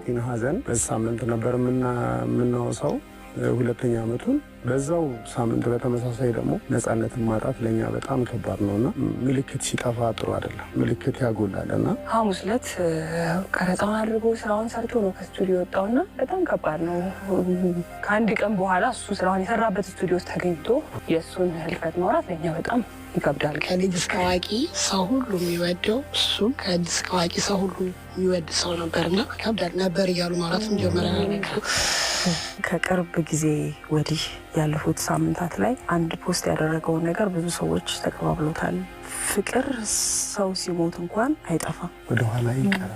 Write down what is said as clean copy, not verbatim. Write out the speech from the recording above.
የቤቲን ሀዘን በሳምንት ነበር የምናወሳው 2ኛ ዓመቱን በዛው ሳምንት በተመሳሳይ ደግሞ ነፃነትን ማጣት ለኛ በጣም ከባድ ነውና ምልክት ሲጠፋ ጥሩ አይደለም። ምልክት ያጎላልና ሐሙስ ዕለት ቀረጻውን አድርጎ ስራውን ሰርቶ ነው ከስቱዲዮ ወጣውና በጣም ከባድ ነው። ከአንድ ቀን በኋላ እሱ ስራውን የሰራበት ስቱዲዮ ውስጥ ተገኝቶ የእሱን ህልፈት ማውራት ለኛ በጣም ይከብዳል። ከልጅ እስከ አዋቂ ሰው ሁሉ የሚወደው እሱ ከልጅ እስከ አዋቂ ሰው ሁሉ የሚወድ ሰው ነበርና ይከብዳል ነበር እያሉ ማለት ጀመረ። ከቅርብ ጊዜ ወዲህ ያለፉት ሳምንታት ላይ አንድ ፖስት ያደረገውን ነገር ብዙ ሰዎች ተቀባብሎታል። ፍቅር ሰው ሲሞት እንኳን አይጠፋም፣ ወደ ኋላ ይቀራል።